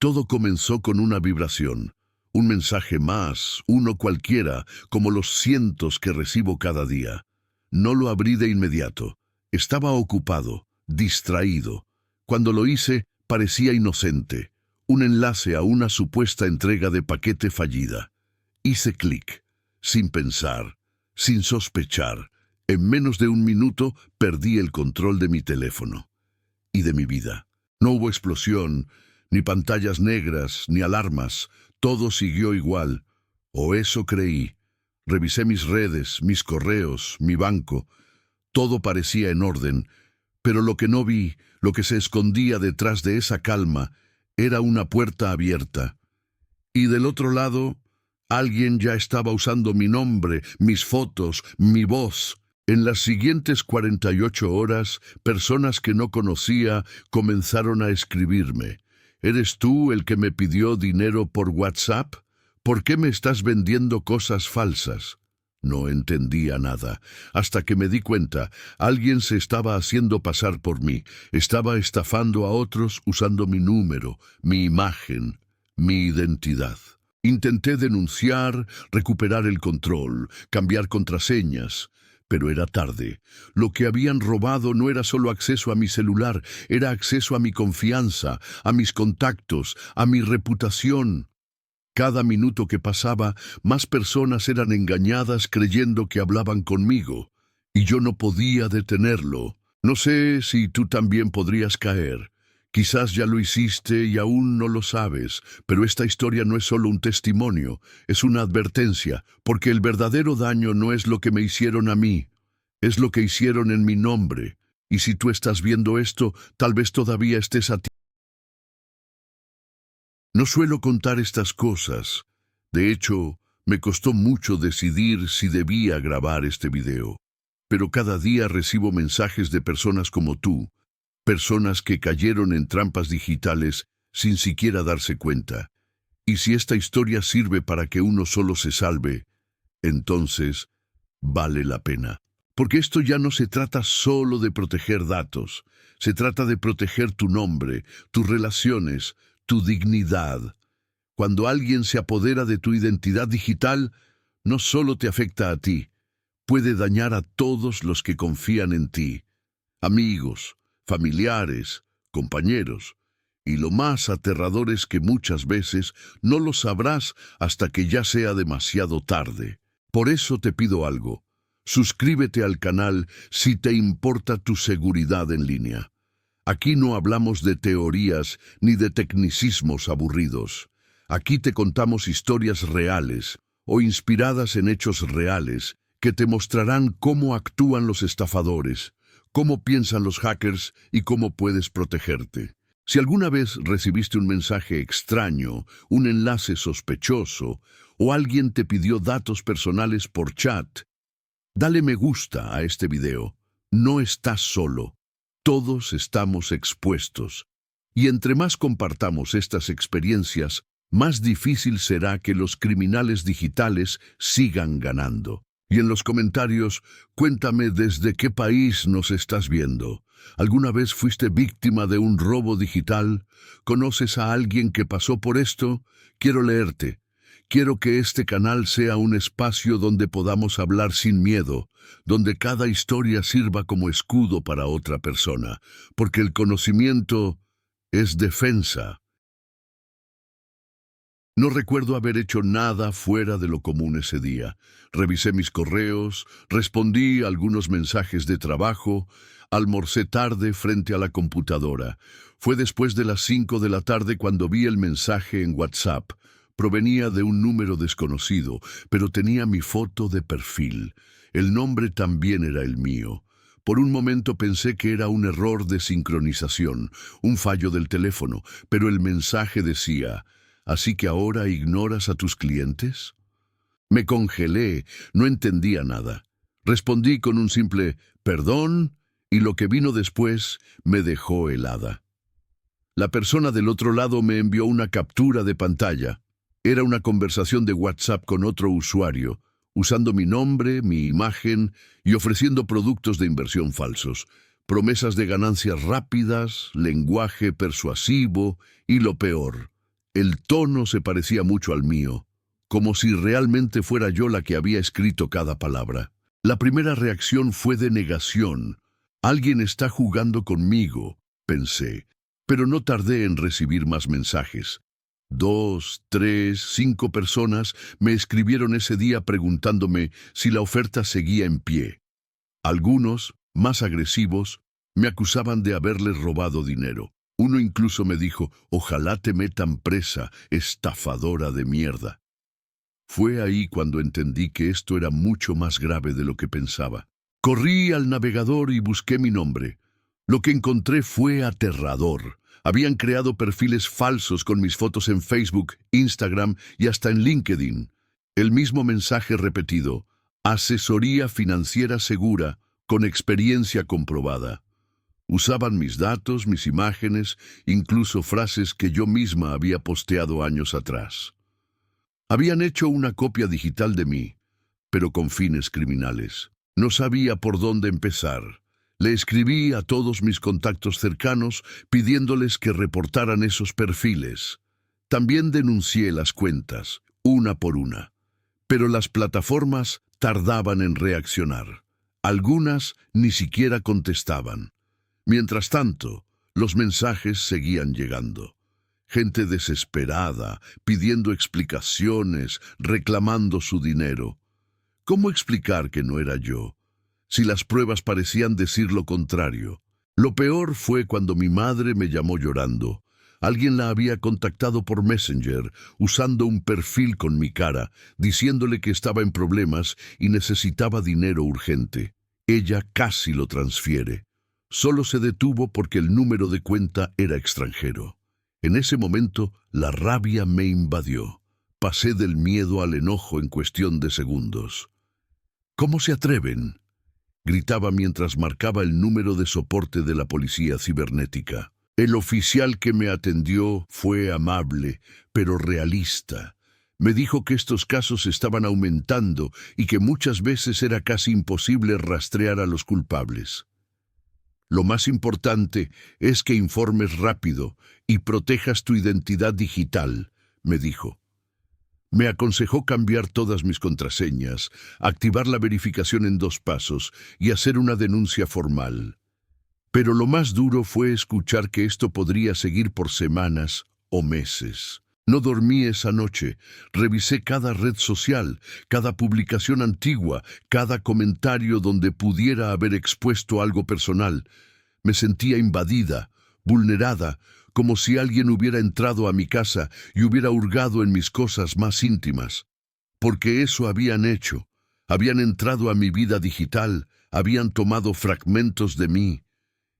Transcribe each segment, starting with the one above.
Todo comenzó con una vibración, un mensaje más, uno cualquiera, como los cientos que recibo cada día. No lo abrí de inmediato. Estaba ocupado, distraído. Cuando lo hice, parecía inocente. Un enlace a una supuesta entrega de paquete fallida. Hice clic, sin pensar, sin sospechar. En menos de un minuto perdí el control de mi teléfono y de mi vida. No hubo explosión, ni pantallas negras, ni alarmas. Todo siguió igual, o eso creí. Revisé mis redes, mis correos, mi banco. Todo parecía en orden, pero lo que no vi, lo que se escondía detrás de esa calma, era una puerta abierta. Y del otro lado, alguien ya estaba usando mi nombre, mis fotos, mi voz. En las siguientes 48 horas, personas que no conocía comenzaron a escribirme. ¿Eres tú el que me pidió dinero por WhatsApp? ¿Por qué me estás vendiendo cosas falsas? No entendía nada, hasta que me di cuenta, alguien se estaba haciendo pasar por mí, estaba estafando a otros usando mi número, mi imagen, mi identidad. Intenté denunciar, recuperar el control, cambiar contraseñas, pero era tarde. Lo que habían robado no era solo acceso a mi celular, era acceso a mi confianza, a mis contactos, a mi reputación. Cada minuto que pasaba, más personas eran engañadas creyendo que hablaban conmigo, y yo no podía detenerlo. No sé si tú también podrías caer. Quizás ya lo hiciste y aún no lo sabes, pero esta historia no es solo un testimonio, es una advertencia, porque el verdadero daño no es lo que me hicieron a mí, es lo que hicieron en mi nombre. Y si tú estás viendo esto, tal vez todavía estés a tiempo. No suelo contar estas cosas. De hecho, me costó mucho decidir si debía grabar este video. Pero cada día recibo mensajes de personas como tú, personas que cayeron en trampas digitales sin siquiera darse cuenta. Y si esta historia sirve para que uno solo se salve, entonces vale la pena. Porque esto ya no se trata solo de proteger datos, se trata de proteger tu nombre, tus relaciones, tu dignidad. Cuando alguien se apodera de tu identidad digital, no solo te afecta a ti, puede dañar a todos los que confían en ti, amigos, familiares, compañeros, y lo más aterrador es que muchas veces no lo sabrás hasta que ya sea demasiado tarde. Por eso te pido algo, suscríbete al canal si te importa tu seguridad en línea. Aquí no hablamos de teorías ni de tecnicismos aburridos. Aquí te contamos historias reales o inspiradas en hechos reales que te mostrarán cómo actúan los estafadores, cómo piensan los hackers y cómo puedes protegerte. Si alguna vez recibiste un mensaje extraño, un enlace sospechoso o alguien te pidió datos personales por chat, dale me gusta a este video. No estás solo. Todos estamos expuestos. Y entre más compartamos estas experiencias, más difícil será que los criminales digitales sigan ganando. Y en los comentarios, cuéntame desde qué país nos estás viendo. ¿Alguna vez fuiste víctima de un robo digital? ¿Conoces a alguien que pasó por esto? Quiero leerte. Quiero que este canal sea un espacio donde podamos hablar sin miedo, donde cada historia sirva como escudo para otra persona, porque el conocimiento es defensa. No recuerdo haber hecho nada fuera de lo común ese día. Revisé mis correos, respondí a algunos mensajes de trabajo, almorcé tarde frente a la computadora. Fue después de las 5 de la tarde cuando vi el mensaje en WhatsApp. Provenía de un número desconocido, pero tenía mi foto de perfil. El nombre también era el mío. Por un momento pensé que era un error de sincronización, un fallo del teléfono, pero el mensaje decía: ¿así que ahora ignoras a tus clientes? Me congelé, no entendía nada. Respondí con un simple «perdón» y lo que vino después me dejó helada. La persona del otro lado me envió una captura de pantalla. Era una conversación de WhatsApp con otro usuario, usando mi nombre, mi imagen y ofreciendo productos de inversión falsos, promesas de ganancias rápidas, lenguaje persuasivo y lo peor, El tono se parecía mucho al mío, como si realmente fuera yo la que había escrito cada palabra. La primera reacción fue de negación. Alguien está jugando conmigo, pensé, pero no tardé en recibir más mensajes. 2, 3, 5 personas me escribieron ese día preguntándome si la oferta seguía en pie. Algunos, más agresivos, me acusaban de haberles robado dinero. Uno incluso me dijo, ojalá te metan presa, estafadora de mierda. Fue ahí cuando entendí que esto era mucho más grave de lo que pensaba. Corrí al navegador y busqué mi nombre. Lo que encontré fue aterrador. Habían creado perfiles falsos con mis fotos en Facebook, Instagram y hasta en LinkedIn. El mismo mensaje repetido, asesoría financiera segura, con experiencia comprobada. Usaban mis datos, mis imágenes, incluso frases que yo misma había posteado años atrás. Habían hecho una copia digital de mí, pero con fines criminales. No sabía por dónde empezar. Le escribí a todos mis contactos cercanos pidiéndoles que reportaran esos perfiles. También denuncié las cuentas, una por una. Pero las plataformas tardaban en reaccionar. Algunas ni siquiera contestaban. Mientras tanto, los mensajes seguían llegando. Gente desesperada, pidiendo explicaciones, reclamando su dinero. ¿Cómo explicar que no era yo, si las pruebas parecían decir lo contrario? Lo peor fue cuando mi madre me llamó llorando. Alguien la había contactado por Messenger, usando un perfil con mi cara, diciéndole que estaba en problemas y necesitaba dinero urgente. Ella casi lo transfiere. Solo se detuvo porque el número de cuenta era extranjero. En ese momento, la rabia me invadió. Pasé del miedo al enojo en cuestión de segundos. ¿Cómo se atreven?, gritaba mientras marcaba el número de soporte de la policía cibernética. El oficial que me atendió fue amable, pero realista. Me dijo que estos casos estaban aumentando y que muchas veces era casi imposible rastrear a los culpables. Lo más importante es que informes rápido y protejas tu identidad digital, me dijo. Me aconsejó cambiar todas mis contraseñas, activar la verificación en 2 pasos y hacer una denuncia formal. Pero lo más duro fue escuchar que esto podría seguir por semanas o meses. No dormí esa noche. Revisé cada red social, cada publicación antigua, cada comentario donde pudiera haber expuesto algo personal. Me sentía invadida, vulnerada, como si alguien hubiera entrado a mi casa y hubiera hurgado en mis cosas más íntimas. Porque eso habían hecho. Habían entrado a mi vida digital, habían tomado fragmentos de mí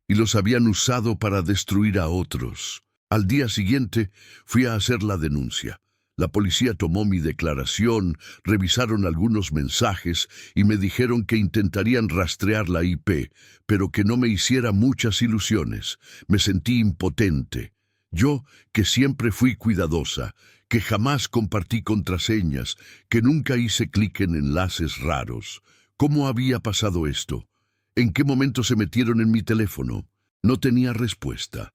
y los habían usado para destruir a otros. Al día siguiente fui a hacer la denuncia. La policía tomó mi declaración, revisaron algunos mensajes y me dijeron que intentarían rastrear la IP, pero que no me hiciera muchas ilusiones. Me sentí impotente. Yo, que siempre fui cuidadosa, que jamás compartí contraseñas, que nunca hice clic en enlaces raros. ¿Cómo había pasado esto? ¿En qué momento se metieron en mi teléfono? No tenía respuesta.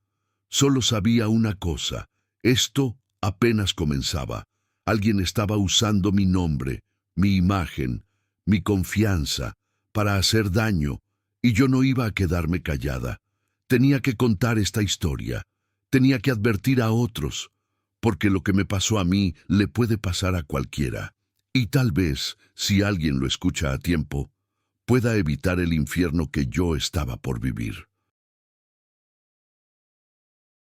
Solo sabía una cosa. Esto apenas comenzaba. Alguien estaba usando mi nombre, mi imagen, mi confianza, para hacer daño, y yo no iba a quedarme callada. Tenía que contar esta historia. Tenía que advertir a otros, porque lo que me pasó a mí le puede pasar a cualquiera. Y tal vez, si alguien lo escucha a tiempo, pueda evitar el infierno que yo estaba por vivir.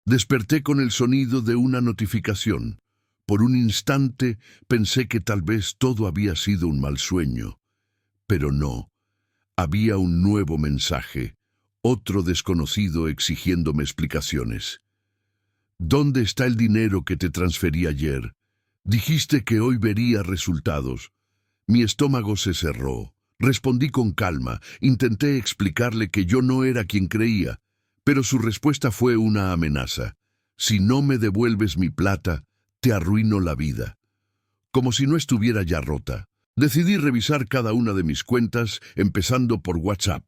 Desperté con el sonido de una notificación. Por un instante pensé que tal vez todo había sido un mal sueño. Pero no. Había un nuevo mensaje, otro desconocido exigiéndome explicaciones. ¿Dónde está el dinero que te transferí ayer? Dijiste que hoy vería resultados. Mi estómago se cerró. Respondí con calma. Intenté explicarle que yo no era quien creía. Pero su respuesta fue una amenaza. Si no me devuelves mi plata, te arruino la vida. Como si no estuviera ya rota. Decidí revisar cada una de mis cuentas, empezando por WhatsApp.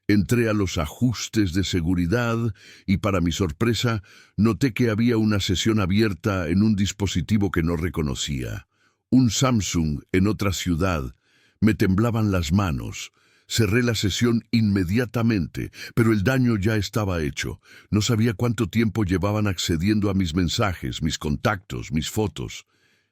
Entré a los ajustes de seguridad y, para mi sorpresa, noté que había una sesión abierta en un dispositivo que no reconocía. Un Samsung en otra ciudad. Me temblaban las manos. Cerré la sesión inmediatamente, pero el daño ya estaba hecho. No sabía cuánto tiempo llevaban accediendo a mis mensajes, mis contactos, mis fotos.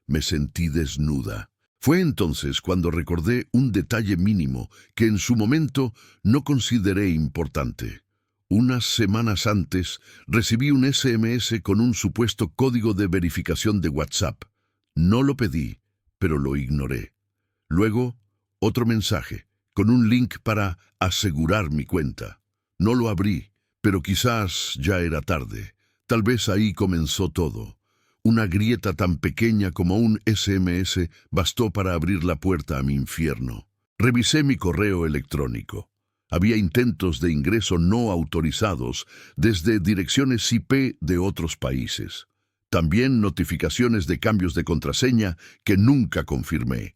Me sentí desnuda. Fue entonces cuando recordé un detalle mínimo que en su momento no consideré importante. Unas semanas antes recibí un SMS con un supuesto código de verificación de WhatsApp. No lo pedí, pero lo ignoré. Luego, otro mensaje, con un link para asegurar mi cuenta. No lo abrí, pero quizás ya era tarde. Tal vez ahí comenzó todo. Una grieta tan pequeña como un SMS bastó para abrir la puerta a mi infierno. Revisé mi correo electrónico. Había intentos de ingreso no autorizados desde direcciones IP de otros países. También notificaciones de cambios de contraseña que nunca confirmé.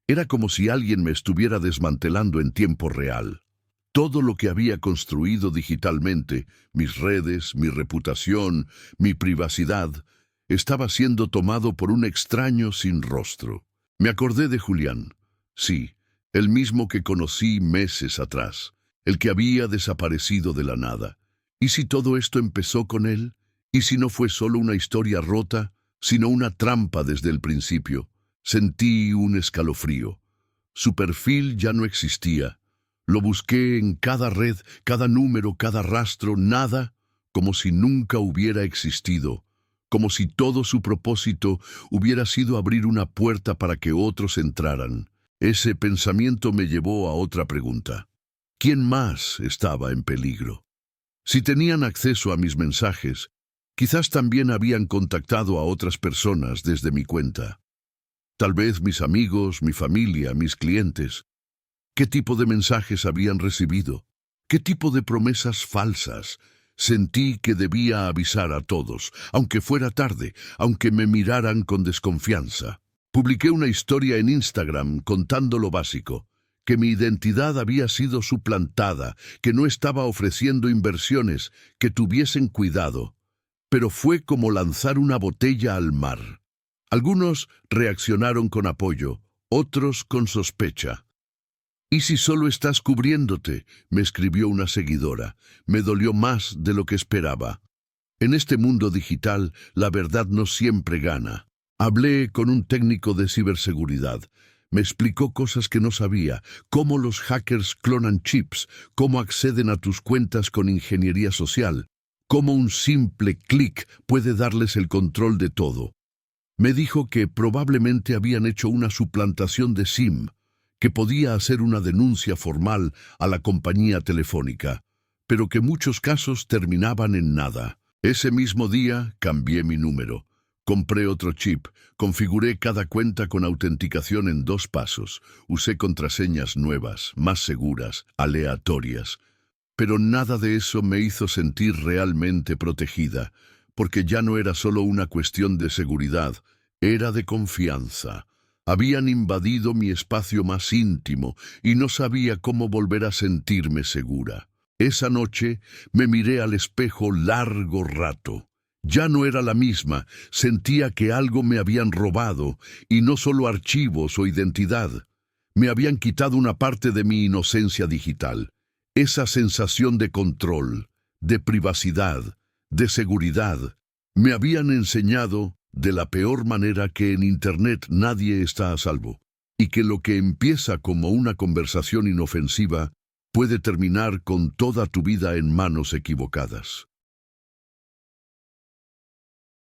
Era como si alguien me estuviera desmantelando en tiempo real. Todo lo que había construido digitalmente, mis redes, mi reputación, mi privacidad, estaba siendo tomado por un extraño sin rostro. Me acordé de Julián. Sí, el mismo que conocí meses atrás, el que había desaparecido de la nada. ¿Y si todo esto empezó con él? ¿Y si no fue solo una historia rota, sino una trampa desde el principio? Sentí un escalofrío. Su perfil ya no existía. Lo busqué en cada red, cada número, cada rastro, nada, como si nunca hubiera existido. Como si todo su propósito hubiera sido abrir una puerta para que otros entraran. Ese pensamiento me llevó a otra pregunta. ¿Quién más estaba en peligro? Si tenían acceso a mis mensajes, quizás también habían contactado a otras personas desde mi cuenta. Tal vez mis amigos, mi familia, mis clientes. ¿Qué tipo de mensajes habían recibido? ¿Qué tipo de promesas falsas? Sentí que debía avisar a todos, aunque fuera tarde, aunque me miraran con desconfianza. Publiqué una historia en Instagram contando lo básico, que mi identidad había sido suplantada, que no estaba ofreciendo inversiones, que tuviesen cuidado. Pero fue como lanzar una botella al mar. Algunos reaccionaron con apoyo, otros con sospecha. «¿Y si solo estás cubriéndote?», me escribió una seguidora. Me dolió más de lo que esperaba. En este mundo digital, la verdad no siempre gana. Hablé con un técnico de ciberseguridad. Me explicó cosas que no sabía, cómo los hackers clonan chips, cómo acceden a tus cuentas con ingeniería social, cómo un simple clic puede darles el control de todo. Me dijo que probablemente habían hecho una suplantación de SIM, que podía hacer una denuncia formal a la compañía telefónica, pero que muchos casos terminaban en nada. Ese mismo día cambié mi número. Compré otro chip, configuré cada cuenta con autenticación en 2 pasos, usé contraseñas nuevas, más seguras, aleatorias. Pero nada de eso me hizo sentir realmente protegida, porque ya no era solo una cuestión de seguridad, era de confianza. Habían invadido mi espacio más íntimo y no sabía cómo volver a sentirme segura. Esa noche me miré al espejo largo rato. Ya no era la misma, sentía que algo me habían robado, y no solo archivos o identidad. Me habían quitado una parte de mi inocencia digital. Esa sensación de control, de privacidad, de seguridad, me habían enseñado de la peor manera que en Internet nadie está a salvo, y que lo que empieza como una conversación inofensiva puede terminar con toda tu vida en manos equivocadas.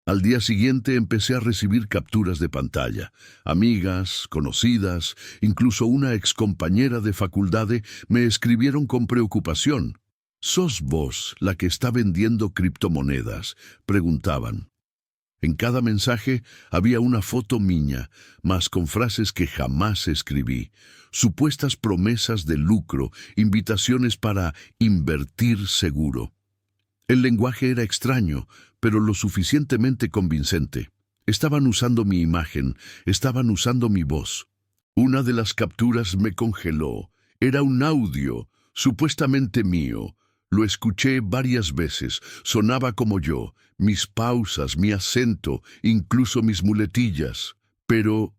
Al día siguiente empecé a recibir capturas de pantalla. Amigas, conocidas, incluso una excompañera de facultad me escribieron con preocupación. «¿Sos vos la que está vendiendo criptomonedas?», preguntaban. En cada mensaje había una foto mía, mas con frases que jamás escribí, supuestas promesas de lucro, invitaciones para invertir seguro. El lenguaje era extraño, pero lo suficientemente convincente. Estaban usando mi imagen, estaban usando mi voz. Una de las capturas me congeló. Era un audio. Supuestamente mío. Lo escuché varias veces. Sonaba como yo, mis pausas, mi acento, incluso mis muletillas. Pero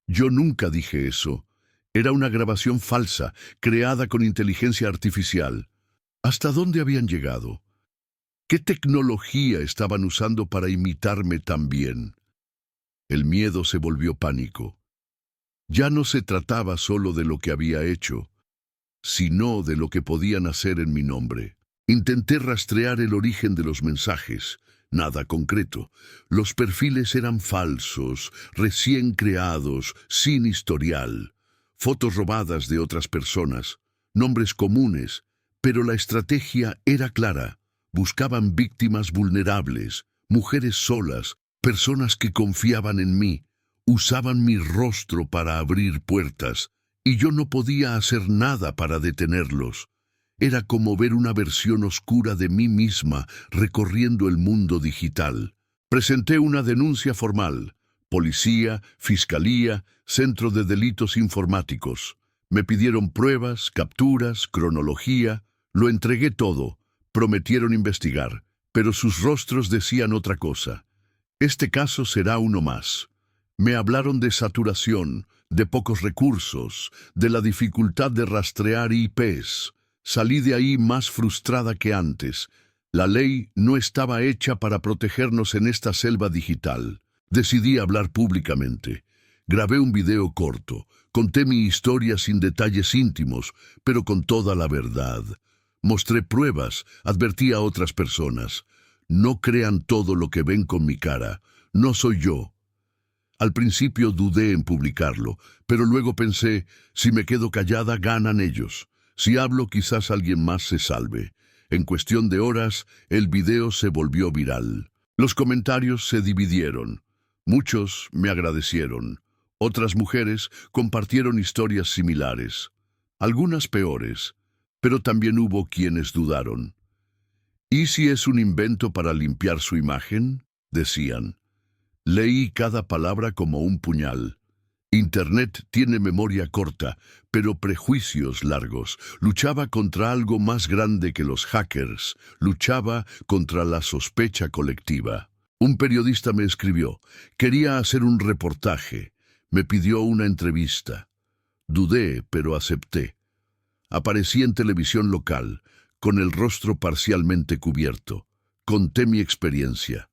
yo nunca dije eso. Era una grabación falsa, creada con inteligencia artificial. ¿Hasta dónde habían llegado? ¿Qué tecnología estaban usando para imitarme tan bien? El miedo se volvió pánico. Ya no se trataba solo de lo que había hecho, sino de lo que podían hacer en mi nombre. Intenté rastrear el origen de los mensajes. Nada concreto. Los perfiles eran falsos, recién creados, sin historial. Fotos robadas de otras personas, nombres comunes, pero la estrategia era clara. Buscaban víctimas vulnerables, mujeres solas, personas que confiaban en mí. Usaban mi rostro para abrir puertas, y yo no podía hacer nada para detenerlos. Era como ver una versión oscura de mí misma recorriendo el mundo digital. Presenté una denuncia formal. Policía, Fiscalía, Centro de Delitos Informáticos. Me pidieron pruebas, capturas, cronología. Lo entregué todo. Prometieron investigar, pero sus rostros decían otra cosa. Este caso será uno más. Me hablaron de saturación, de pocos recursos, de la dificultad de rastrear IPs. Salí de ahí más frustrada que antes. La ley no estaba hecha para protegernos en esta selva digital. Decidí hablar públicamente. Grabé un video corto. Conté mi historia sin detalles íntimos, pero con toda la verdad. Mostré pruebas, advertí a otras personas. No crean todo lo que ven con mi cara. No soy yo. Al principio dudé en publicarlo, pero luego pensé, si me quedo callada, ganan ellos. Si hablo, quizás alguien más se salve. En cuestión de horas, el video se volvió viral. Los comentarios se dividieron. Muchos me agradecieron. Otras mujeres compartieron historias similares. Algunas peores, pero también hubo quienes dudaron. ¿Y si es un invento para limpiar su imagen?, decían. Leí cada palabra como un puñal. Internet tiene memoria corta, pero prejuicios largos. Luchaba contra algo más grande que los hackers. Luchaba contra la sospecha colectiva. Un periodista me escribió. Quería hacer un reportaje. Me pidió una entrevista. Dudé, pero acepté. Aparecí en televisión local, con el rostro parcialmente cubierto. Conté mi experiencia.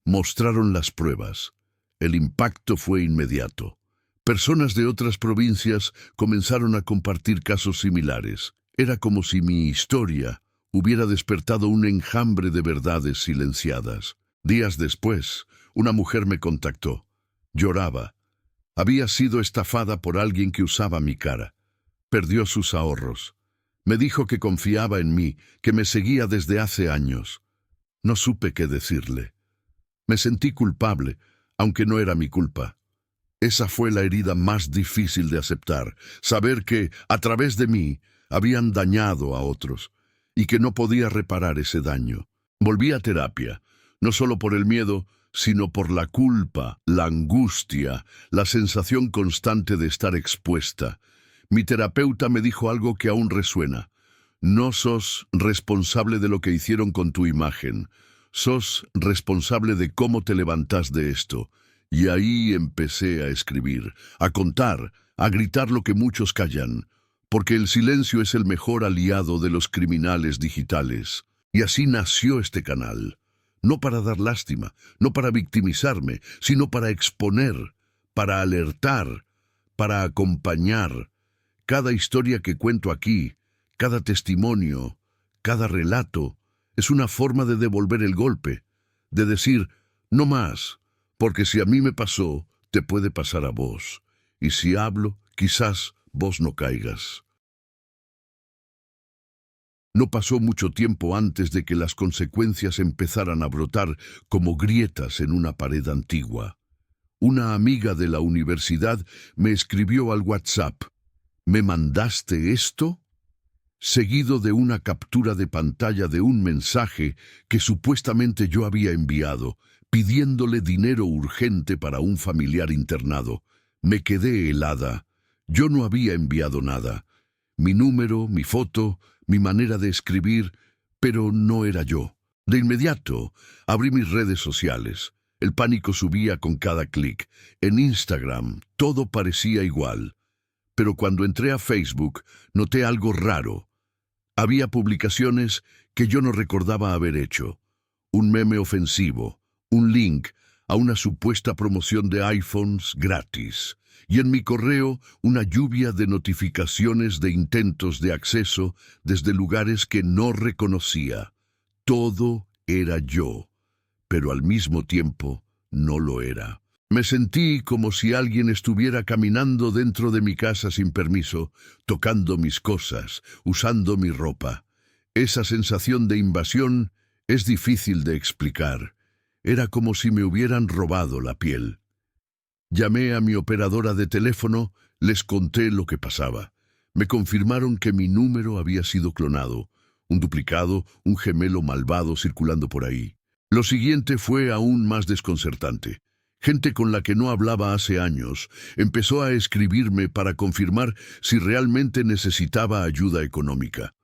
Mostraron las pruebas. El impacto fue inmediato. Personas de otras provincias comenzaron a compartir casos similares. Era como si mi historia hubiera despertado un enjambre de verdades silenciadas. Días después, una mujer me contactó. Lloraba. Había sido estafada por alguien que usaba mi cara. Perdió sus ahorros. Me dijo que confiaba en mí, que me seguía desde hace años. No supe qué decirle. Me sentí culpable, aunque no era mi culpa. Esa fue la herida más difícil de aceptar, saber que, a través de mí, habían dañado a otros, y que no podía reparar ese daño. Volví a terapia, no solo por el miedo, sino por la culpa, la angustia, la sensación constante de estar expuesta. Mi terapeuta me dijo algo que aún resuena. No sos responsable de lo que hicieron con tu imagen. Sos responsable de cómo te levantás de esto. Y ahí empecé a escribir, a contar, a gritar lo que muchos callan, porque el silencio es el mejor aliado de los criminales digitales. Y así nació este canal, no para dar lástima, no para victimizarme, sino para exponer, para alertar, para acompañar. Cada historia que cuento aquí, cada testimonio, cada relato, es una forma de devolver el golpe, de decir, no más, porque si a mí me pasó, te puede pasar a vos. Y si hablo, quizás vos no caigas. No pasó mucho tiempo antes de que las consecuencias empezaran a brotar como grietas en una pared antigua. Una amiga de la universidad me escribió al WhatsApp. ¿Me mandaste esto?, seguido de una captura de pantalla de un mensaje que supuestamente yo había enviado, pidiéndole dinero urgente para un familiar internado. Me quedé helada. Yo no había enviado nada. Mi número, mi foto, mi manera de escribir, pero no era yo. De inmediato, abrí mis redes sociales. El pánico subía con cada clic. En Instagram, todo parecía igual. Pero cuando entré a Facebook, noté algo raro. Había publicaciones que yo no recordaba haber hecho. Un meme ofensivo, un link a una supuesta promoción de iPhones gratis. Y en mi correo, una lluvia de notificaciones de intentos de acceso desde lugares que no reconocía. Todo era yo, pero al mismo tiempo no lo era. Me sentí como si alguien estuviera caminando dentro de mi casa sin permiso, tocando mis cosas, usando mi ropa. Esa sensación de invasión es difícil de explicar. Era como si me hubieran robado la piel. Llamé a mi operadora de teléfono, les conté lo que pasaba. Me confirmaron que mi número había sido clonado, un duplicado, un gemelo malvado circulando por ahí. Lo siguiente fue aún más desconcertante. Gente con la que no hablaba hace años empezó a escribirme para confirmar si realmente necesitaba ayuda económica.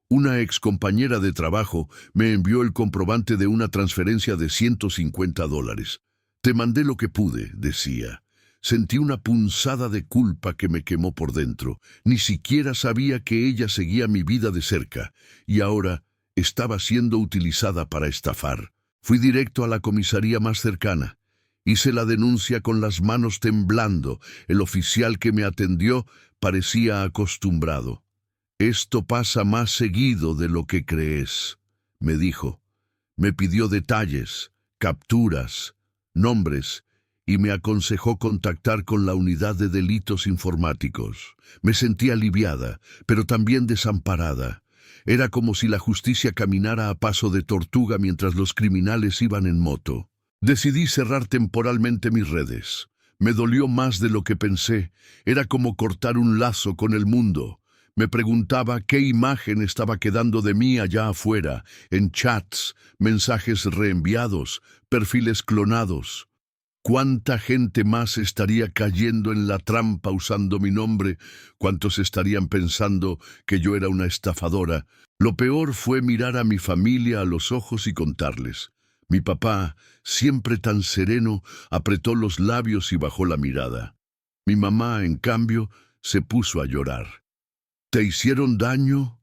Una excompañera de trabajo me envió el comprobante de una transferencia de $150. Te mandé lo que pude, decía. Sentí una punzada de culpa que me quemó por dentro. Ni siquiera sabía que ella seguía mi vida de cerca, y ahora estaba siendo utilizada para estafar. Fui directo a la comisaría más cercana. Hice la denuncia con las manos temblando. El oficial que me atendió parecía acostumbrado. «Esto pasa más seguido de lo que crees», me dijo. Me pidió detalles, capturas, nombres, y me aconsejó contactar con la unidad de delitos informáticos. Me sentí aliviada, pero también desamparada. Era como si la justicia caminara a paso de tortuga mientras los criminales iban en moto. Decidí cerrar temporalmente mis redes. Me dolió más de lo que pensé. Era como cortar un lazo con el mundo. Me preguntaba qué imagen estaba quedando de mí allá afuera, en chats, mensajes reenviados, perfiles clonados. ¿Cuánta gente más estaría cayendo en la trampa usando mi nombre? ¿Cuántos estarían pensando que yo era una estafadora? Lo peor fue mirar a mi familia a los ojos y contarles. Mi papá, siempre tan sereno, apretó los labios y bajó la mirada. Mi mamá, en cambio, se puso a llorar. «¿Te hicieron daño?»,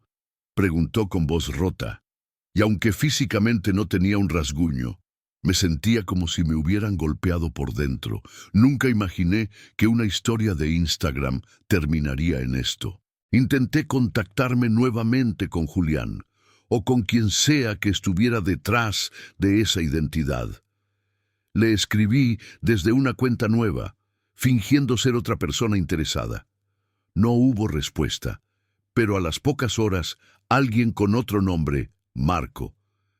preguntó con voz rota. Y aunque físicamente no tenía un rasguño, me sentía como si me hubieran golpeado por dentro. Nunca imaginé que una historia de Instagram terminaría en esto. Intenté contactarme nuevamente con Julián, o con quien sea que estuviera detrás de esa identidad. Le escribí desde una cuenta nueva, fingiendo ser otra persona interesada. No hubo respuesta, pero a las pocas horas, alguien con otro nombre, Marco,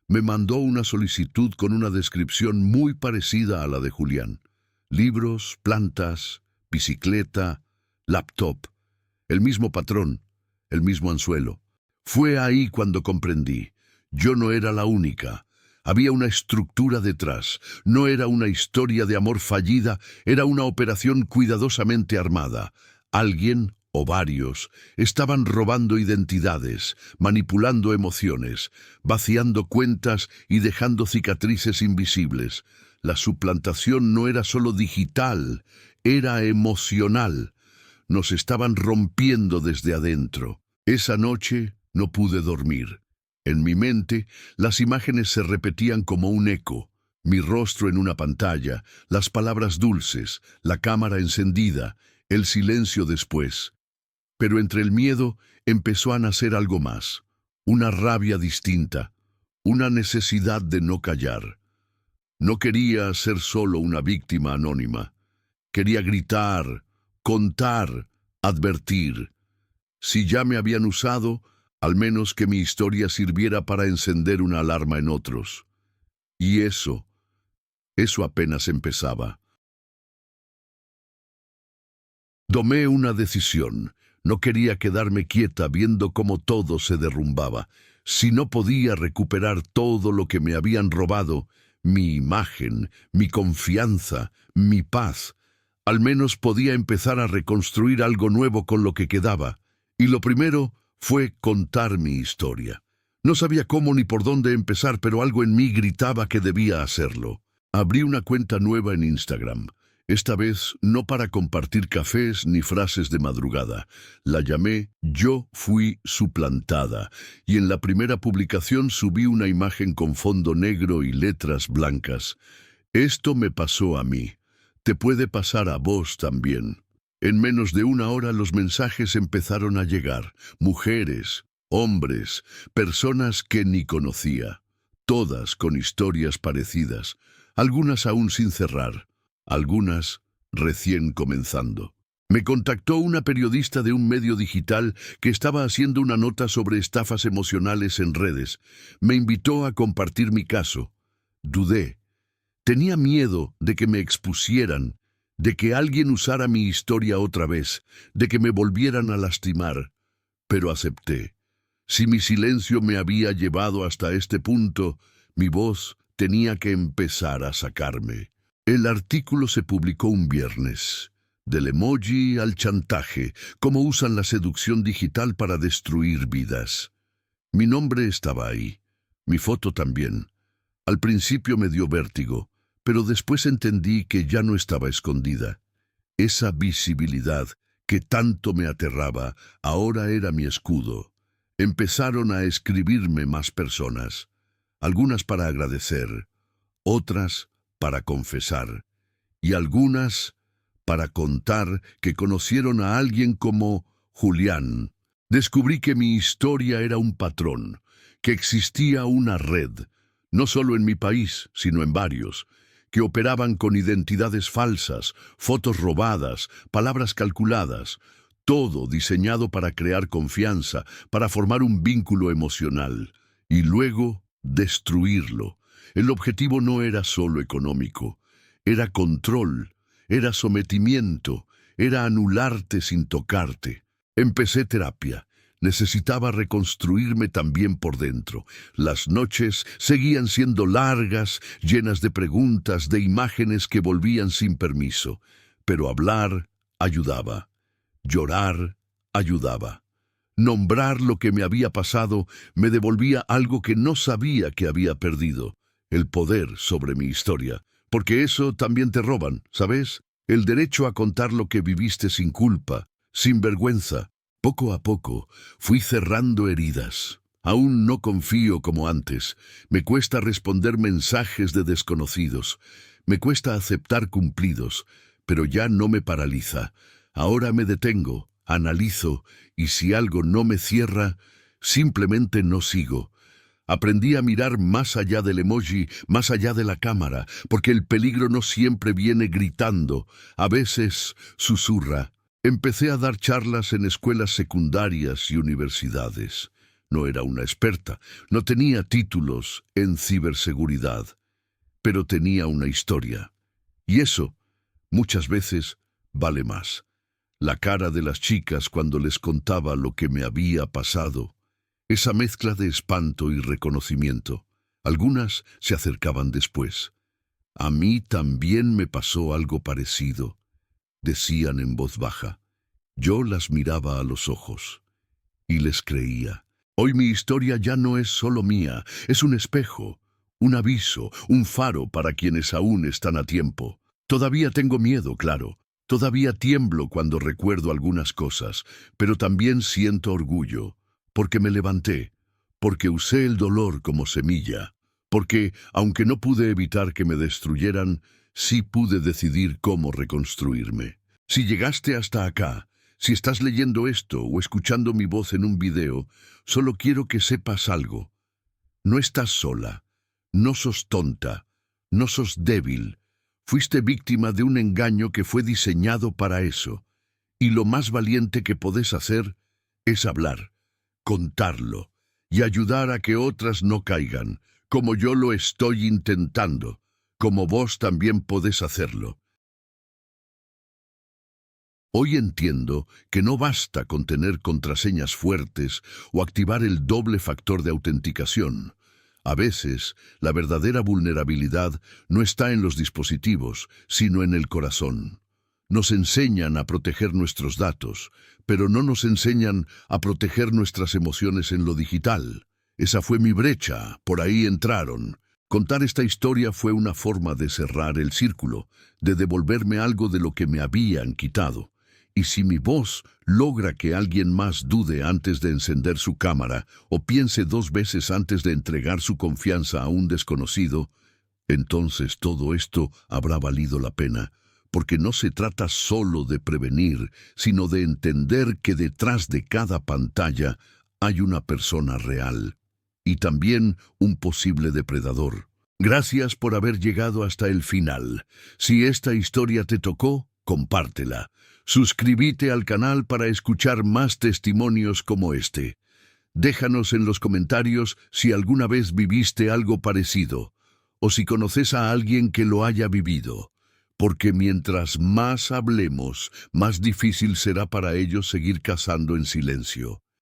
me mandó una solicitud con una descripción muy parecida a la de Julián. Libros, plantas, bicicleta, laptop, el mismo patrón, el mismo anzuelo. Fue ahí cuando comprendí. Yo no era la única. Había una estructura detrás. No era una historia de amor fallida, era una operación cuidadosamente armada. Alguien, o varios, estaban robando identidades, manipulando emociones, vaciando cuentas y dejando cicatrices invisibles. La suplantación no era solo digital, era emocional. Nos estaban rompiendo desde adentro. Esa noche no pude dormir. En mi mente, las imágenes se repetían como un eco. Mi rostro en una pantalla, las palabras dulces, la cámara encendida, el silencio después. Pero entre el miedo empezó a nacer algo más, una rabia distinta, una necesidad de no callar. No quería ser solo una víctima anónima. Quería gritar, contar, advertir. Si ya me habían usado, al menos que mi historia sirviera para encender una alarma en otros. Y eso apenas empezaba. Tomé una decisión. No quería quedarme quieta viendo cómo todo se derrumbaba. Si no podía recuperar todo lo que me habían robado, mi imagen, mi confianza, mi paz, al menos podía empezar a reconstruir algo nuevo con lo que quedaba. Y lo primero fue contar mi historia. No sabía cómo ni por dónde empezar, pero algo en mí gritaba que debía hacerlo. Abrí una cuenta nueva en Instagram. Esta vez no para compartir cafés ni frases de madrugada. La llamé Yo fui suplantada, y en la primera publicación subí una imagen con fondo negro y letras blancas. Esto me pasó a mí. Te puede pasar a vos también. En menos de una hora los mensajes empezaron a llegar. Mujeres, hombres, personas que ni conocía. Todas con historias parecidas, algunas aún sin cerrar, algunas recién comenzando. Me contactó una periodista de un medio digital que estaba haciendo una nota sobre estafas emocionales en redes. Me invitó a compartir mi caso. Dudé. Tenía miedo de que me expusieran, de que alguien usara mi historia otra vez, de que me volvieran a lastimar. Pero acepté. Si mi silencio me había llevado hasta este punto, mi voz tenía que empezar a sacarme. El artículo se publicó un viernes. Del emoji al chantaje, cómo usan la seducción digital para destruir vidas. Mi nombre estaba ahí, mi foto también. Al principio me dio vértigo, pero después entendí que ya no estaba escondida. Esa visibilidad que tanto me aterraba, ahora era mi escudo. Empezaron a escribirme más personas, algunas para agradecer, otras para confesar, y algunas para contar que conocieron a alguien como Julián. Descubrí que mi historia era un patrón, que existía una red, no solo en mi país, sino en varios, que operaban con identidades falsas, fotos robadas, palabras calculadas, todo diseñado para crear confianza, para formar un vínculo emocional, y luego destruirlo. El objetivo no era solo económico, era control, era sometimiento, era anularte sin tocarte. Empecé terapia. Necesitaba reconstruirme también por dentro. Las noches seguían siendo largas, llenas de preguntas, de imágenes que volvían sin permiso. Pero hablar ayudaba. Llorar ayudaba. Nombrar lo que me había pasado me devolvía algo que no sabía que había perdido. El poder sobre mi historia. Porque eso también te roban, ¿sabes? El derecho a contar lo que viviste sin culpa, sin vergüenza. Poco a poco fui cerrando heridas. Aún no confío como antes. Me cuesta responder mensajes de desconocidos. Me cuesta aceptar cumplidos, pero ya no me paraliza. Ahora me detengo, analizo, y si algo no me cierra, simplemente no sigo. Aprendí a mirar más allá del emoji, más allá de la cámara, porque el peligro no siempre viene gritando, a veces susurra. Empecé a dar charlas en escuelas secundarias y universidades. No era una experta, no tenía títulos en ciberseguridad, pero tenía una historia. Y eso, muchas veces, vale más. La cara de las chicas cuando les contaba lo que me había pasado. Esa mezcla de espanto y reconocimiento. Algunas se acercaban después. A mí también me pasó algo parecido, decían en voz baja. Yo las miraba a los ojos y les creía. Hoy mi historia ya no es solo mía, es un espejo, un aviso, un faro para quienes aún están a tiempo. Todavía tengo miedo, claro. Todavía tiemblo cuando recuerdo algunas cosas, pero también siento orgullo, porque me levanté, porque usé el dolor como semilla, porque, aunque no pude evitar que me destruyeran, sí pude decidir cómo reconstruirme. Si llegaste hasta acá, si estás leyendo esto o escuchando mi voz en un video, solo quiero que sepas algo. No estás sola, no sos tonta, no sos débil. Fuiste víctima de un engaño que fue diseñado para eso. Y lo más valiente que podés hacer es hablar, contarlo y ayudar a que otras no caigan, como yo lo estoy intentando, como vos también podés hacerlo. Hoy entiendo que no basta con tener contraseñas fuertes o activar el doble factor de autenticación. A veces, la verdadera vulnerabilidad no está en los dispositivos, sino en el corazón. Nos enseñan a proteger nuestros datos, pero no nos enseñan a proteger nuestras emociones en lo digital. Esa fue mi brecha, por ahí entraron. Contar esta historia fue una forma de cerrar el círculo, de devolverme algo de lo que me habían quitado. Y si mi voz logra que alguien más dude antes de encender su cámara o piense 2 veces antes de entregar su confianza a un desconocido, entonces todo esto habrá valido la pena, porque no se trata solo de prevenir, sino de entender que detrás de cada pantalla hay una persona real y también un posible depredador. Gracias por haber llegado hasta el final. Si esta historia te tocó, compártela. Suscríbete al canal para escuchar más testimonios como este. Déjanos en los comentarios si alguna vez viviste algo parecido o si conoces a alguien que lo haya vivido, porque mientras más hablemos, más difícil será para ellos seguir cazando en silencio.